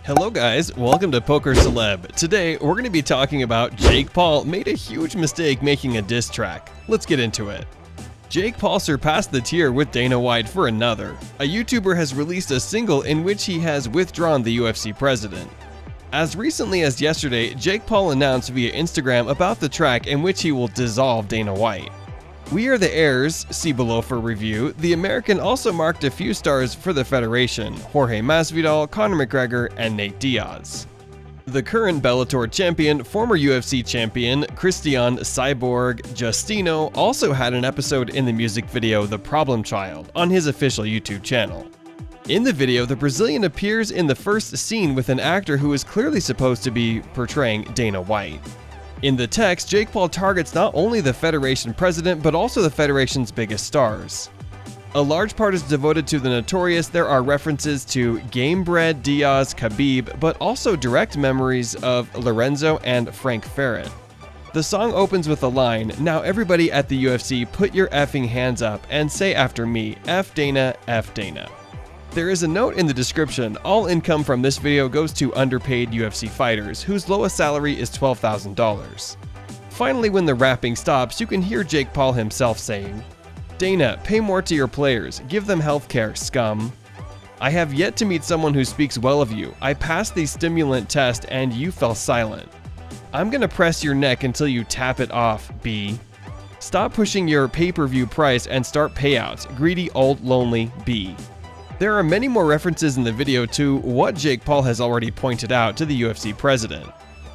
Hello guys, welcome to Poker Celeb. Today we're going to be talking about Jake Paul made a huge mistake making a diss track. Let's get into it. Jake Paul surpassed the tier with Dana White for another. A YouTuber has released a single in which he has withdrawn the UFC president. As recently as yesterday, Jake Paul announced via Instagram about the track in which he will dissolve Dana White. We Are the Heirs, see below for review. The American also marked a few stars for the Federation: Jorge Masvidal, Conor McGregor, and Nate Diaz. The current Bellator champion, former UFC champion, Christian Cyborg Justino also had an episode in the music video The Problem Child on his official YouTube channel. In the video, the Brazilian appears in the first scene with an actor who is clearly supposed to be portraying Dana White. In the text, Jake Paul targets not only the Federation president, but also the Federation's biggest stars. A large part is devoted to the Notorious. There are references to Gamebred, Diaz, Khabib, but also direct memories of Lorenzo and Frank Ferret. The song opens with a line, "Now everybody at the UFC put your effing hands up and say after me, F Dana, F Dana." There is a note in the description: all income from this video goes to underpaid UFC fighters, whose lowest salary is $12,000. Finally, when the rapping stops, you can hear Jake Paul himself saying, "Dana, pay more to your players, give them healthcare, scum. I have yet to meet someone who speaks well of you. I passed the stimulant test and you fell silent. I'm gonna press your neck until you tap it off, B. Stop pushing your pay-per-view price and start payouts, greedy old lonely B." There are many more references in the video to what Jake Paul has already pointed out to the UFC president.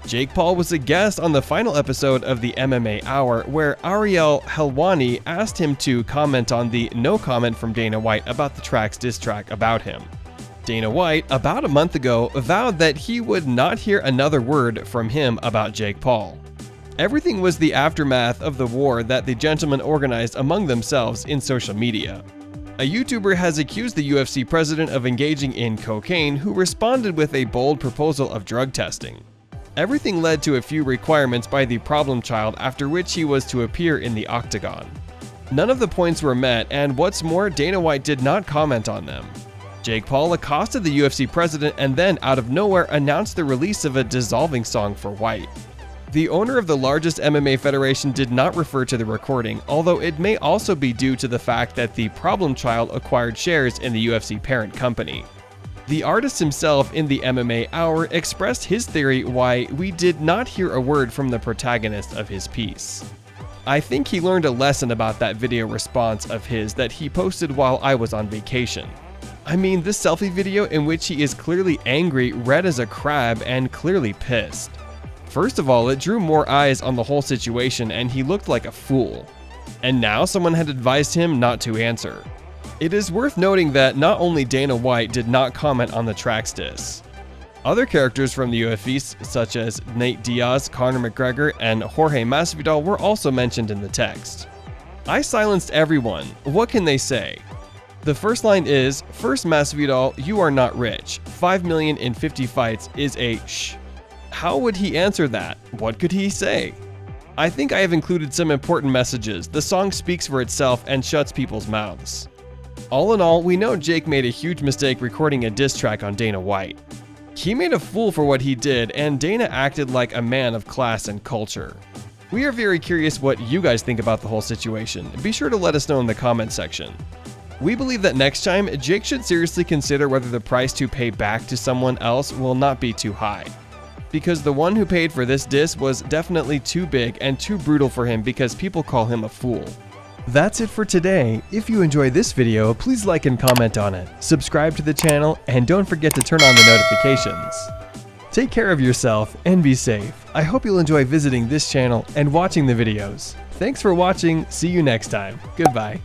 Jake Paul was a guest on the final episode of the MMA Hour, where Ariel Helwani asked him to comment on the no comment from Dana White about the track's diss track about him. Dana White, about a month ago, vowed that he would not hear another word from him about Jake Paul. Everything was the aftermath of the war that the gentlemen organized among themselves in social media. A YouTuber has accused the UFC president of engaging in cocaine, who responded with a bold proposal of drug testing. Everything led to a few requirements by the problem child, after which he was to appear in the octagon. None of the points were met, and what's more, Dana White did not comment on them. Jake Paul accosted the UFC president and then, out of nowhere, announced the release of a dissolving song for White. The owner of the largest MMA federation did not refer to the recording, although it may also be due to the fact that the problem child acquired shares in the UFC parent company. The artist himself in the MMA Hour expressed his theory why we did not hear a word from the protagonist of his piece. "I think he learned a lesson about that video response of his that he posted while I was on vacation. I mean, this selfie video in which he is clearly angry, red as a crab, and clearly pissed. First of all, it drew more eyes on the whole situation and he looked like a fool. And now someone had advised him not to answer." It is worth noting that not only Dana White did not comment on the track's diss. Other characters from the UFC, such as Nate Diaz, Conor McGregor, and Jorge Masvidal, were also mentioned in the text. "I silenced everyone. What can they say?" The first line is, "First Masvidal, you are not rich. 5 million in 50 fights is a shh." How would he answer that? What could he say? I think I have included some important messages. The song speaks for itself and shuts people's mouths. All in all, we know Jake made a huge mistake recording a diss track on Dana White. He made a fool for what he did, and Dana acted like a man of class and culture. We are very curious what you guys think about the whole situation. Be sure to let us know in the comment section. We believe that next time, Jake should seriously consider whether the price to pay back to someone else will not be too high. Because the one who paid for this diss was definitely too big and too brutal for him, because people call him a fool. That's it for today. If you enjoyed this video, please like and comment on it, subscribe to the channel, and don't forget to turn on the notifications. Take care of yourself and be safe. I hope you'll enjoy visiting this channel and watching the videos. Thanks for watching. See you next time. Goodbye.